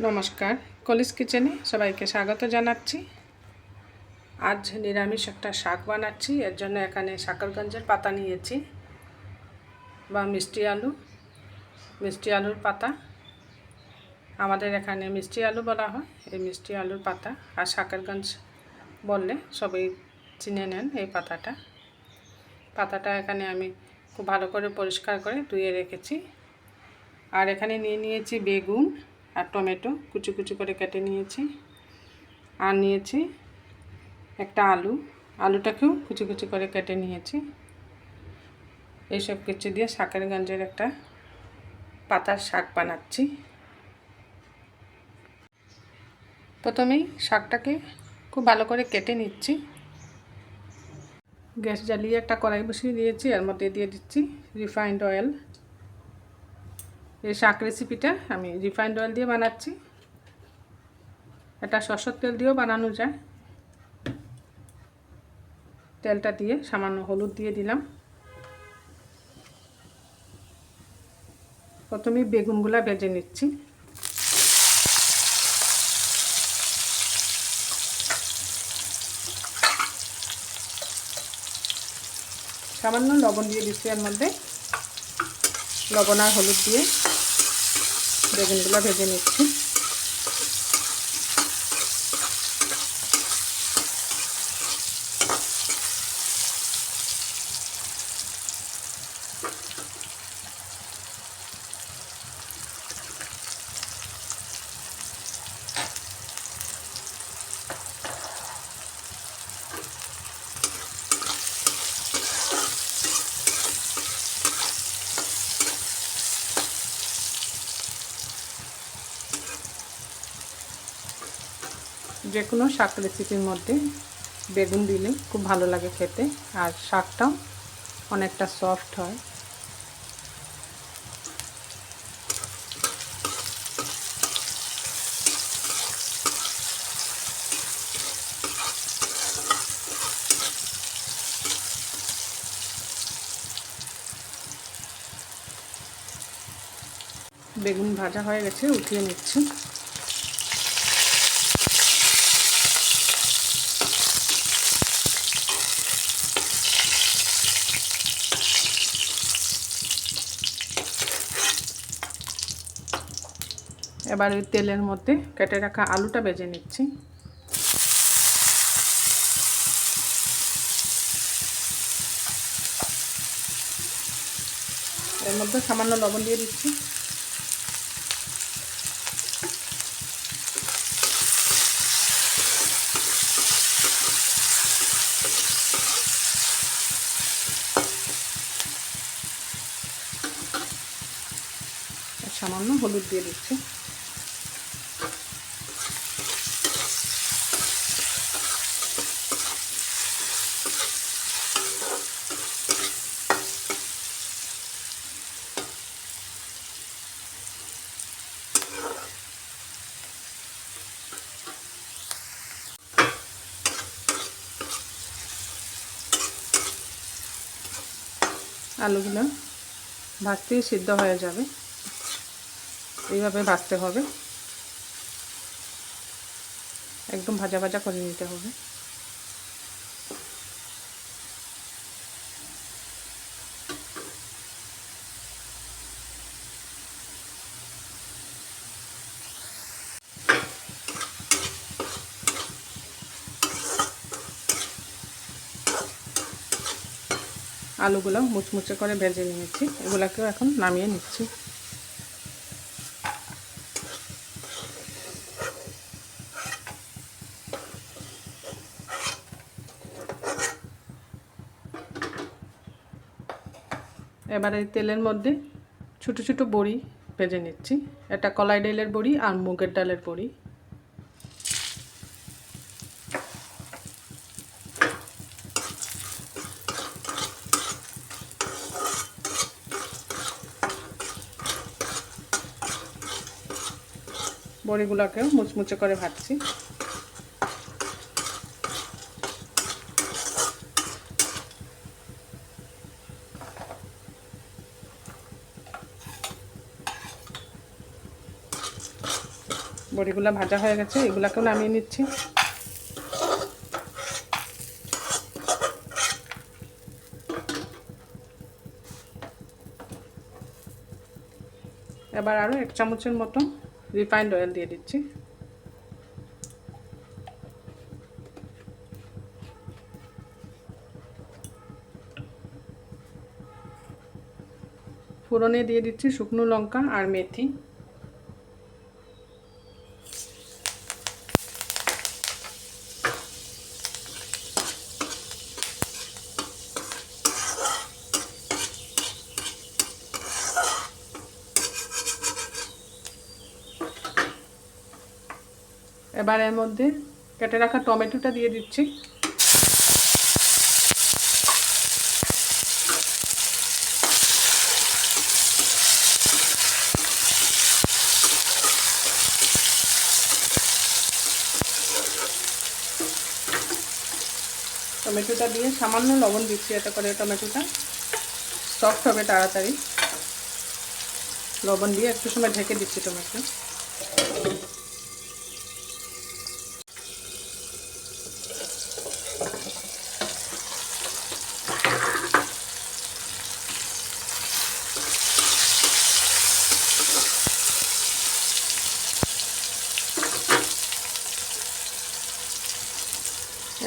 নমস্কার, কলিস কিচেনে সবাইকে স্বাগত জানাচ্ছি। আজ নিরামিষ একটা শাক বানাচ্ছি। এর জন্য এখানে শাকরগঞ্জের পাতা নিয়েছি বা মিষ্টি আলুর পাতা। আমাদের এখানে মিষ্টি আলু বলা হয়। এই মিষ্টি আলুর পাতা আর শাকরগঞ্জ বললে সবাই চিনে নেন এই পাতাটা এখানে আমি খুব ভালো করে পরিষ্কার করে ধুয়ে রেখেছি। আর এখানে নিয়েছি বেগুন আর টমেটো কুচি কুচি করে কেটে নিয়েছি। আর নিয়েছি একটা আলুটাকেও কুচি কুচি করে কেটে নিয়েছি। এইসব কিছু দিয়ে শাকরগঞ্জের একটা পাতার শাক বানাচ্ছি। প্রথমেই শাকটাকে খুব ভালো করে কেটে নিচ্ছি। গ্যাস জ্বালিয়ে একটা কড়াই বসিয়ে দিয়েছি। এর মধ্যে দিয়ে দিচ্ছি রিফাইন্ড অয়েল। এই শাক রেসিপিটা আমি রিফাইন্ড অয়েল দিয়ে বানাচ্ছি। এটা সরষের তেল দিয়েও বানানো যায়। তেলটা দিয়ে সামান্য হলুদ দিয়ে দিলাম। প্রথমেই বেগুনগুলা ভেজে নিচ্ছি। সামান্য লবণ দিয়ে দিচ্ছি। এর মধ্যে লবণ আর হলুদ দিয়ে বেগুনগুলো ভেজে নিচ্ছি। যে কোনো শাক রেসিপির মধ্যে বেগুন দিলে খুব ভালো লাগে খেতে, আর শাকটাও অনেকটা সফট হয়। বেগুন ভাজা হয়ে গেছে, উঠিয়ে নিচ্ছি। এবার ওই তেলের মধ্যে কেটে রাখা আলুটা ভেজে নিচ্ছি। এর মধ্যে সামান্য লবণ দিয়ে দিচ্ছি। সামান্য হলুদ দিয়ে দিচ্ছি। আলুগুলো ভাজতেই সিদ্ধ হয়ে যাবে। এইভাবে ভাজতে হবে, একদম ভাজা ভাজা করে নিতে হবে। আলুগুলো মুচমুচে করে ভেজে নিয়েছি। এগুলোকেও এখন নামিয়ে নিচ্ছি। এবার এই তেলের মধ্যে ছোটো ছোটো বড়ি ভেজে নিচ্ছি। এটা কলাই ডালের বড়ি আর মুগের ডালের বড়ি। বড়িগুলোকেও মুচমুচে করে ভাজছি। বড়িগুলো ভাজা হয়ে গেছে, এগুলাকেও নামিয়ে নিচ্ছি। এবার আরও 1 চামচের মতো রিফাইন্ড অয়েল দিয়ে দিচ্ছি। ফোড়নে দিয়ে দিচ্ছি শুকনো লঙ্কা আর মেথি। এবার এর মধ্যে কেটে রাখা টমেটোটা দিয়ে দিচ্ছি। টমেটোটা দিয়ে সামান্য লবণ দিচ্ছি, এতে করে টমেটোটা সফট হবে তাড়াতাড়ি। লবণ দিয়ে একটু সময় ঢেকে দিচ্ছি টমেটো।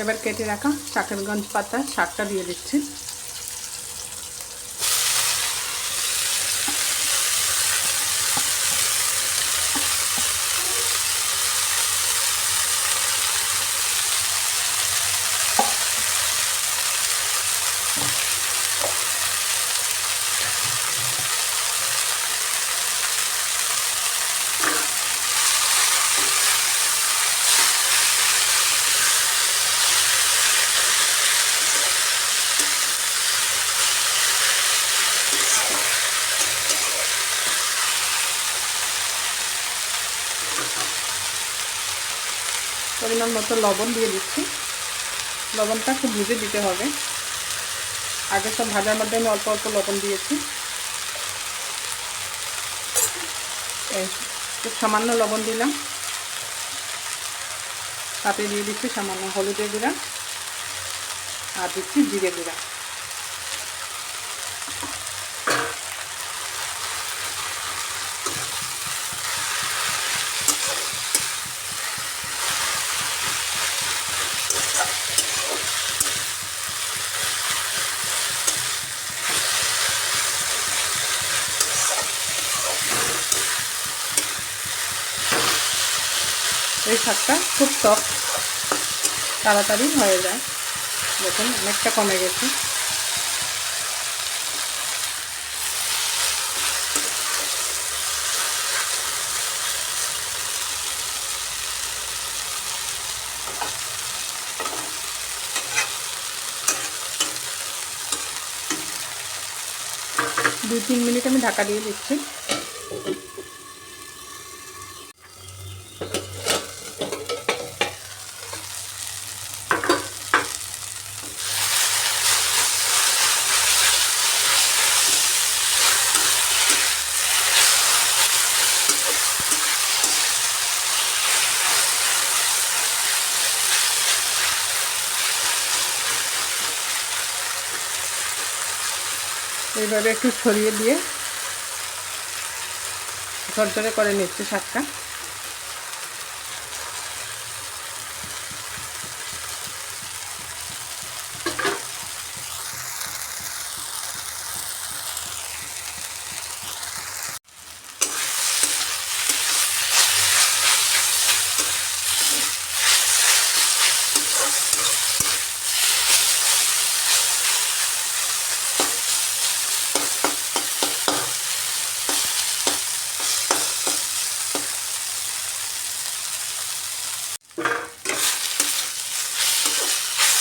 এবার কেটে রাখা শাকেরগঞ্জ পাতার শাকটা দিয়ে দিচ্ছি। পরিমাণ মতো লবণ দিয়ে দিচ্ছি। লবণটা খুব বুঝে দিতে হবে। আগে সব ভাজার মধ্যে আমি অল্প অল্প লবণ দিয়েছি, খুব সামান্য লবণ দিলাম। তাতে দিয়ে দিচ্ছি সামান্য হলুদের গুঁড়া আর দিচ্ছি জিরে গুঁড়া। এই শাকটা খুব সফট, তাড়াতাড়ি হয়ে যায়। দেখুন অনেকটা কমে গেছে। দুই 3 মিনিট আমি ঢাকা দিয়ে দিচ্ছি। এইভাবে একটু ছড়িয়ে দিয়ে ঝরঝরে করে নিচ্ছি শাকটা।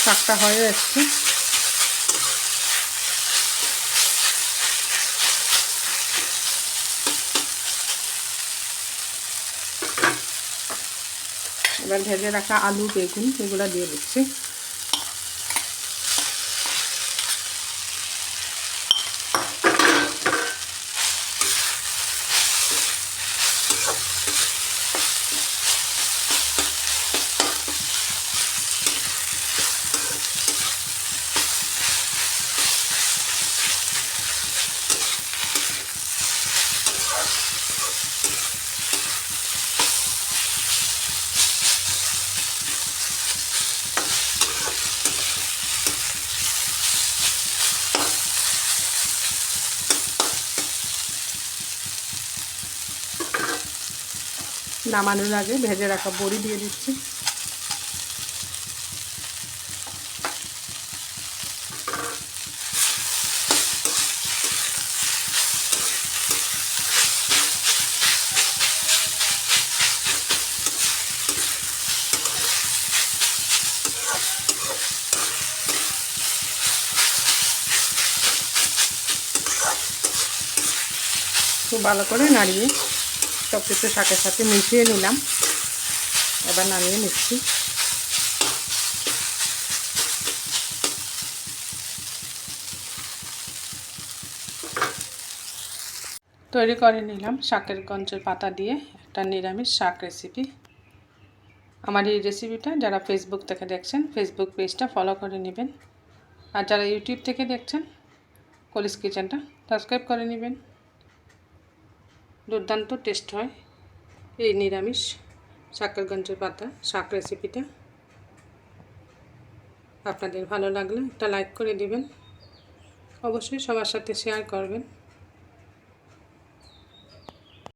শাকটা হয়ে যাচ্ছে। এবার ভেজে রাখা আলু বেগুন এগুলো দিয়ে দিচ্ছি। নামানোর আগে ভেজে রাখা বড়ি দিয়ে দিচ্ছি। খুব ভালো করে নাড়িয়ে সব কিছু শাকের সাথে মিশিয়ে নিলাম। এবার নামিয়ে নিচ্ছি। তৈরি করে নিলাম শাকের গঞ্জের পাতা দিয়ে একটা নিরামিষ শাক রেসিপি। আমার এই রেসিপিটা যারা ফেসবুক থেকে দেখছেন ফেসবুক পেজটা ফলো করে নেবেন, আর যারা ইউটিউব থেকে দেখছেন কলিস কিচেনটা সাবস্ক্রাইব করে নেবেন। দুর্দান্ত টেস্ট হয় এই নিরামিষ শাকের গঞ্জের পাতা শাক রেসিপিটা। আপনাদের ভালো লাগলে একটা লাইক করে দিবেন, অবশ্যই সবার সাথে শেয়ার করবেন।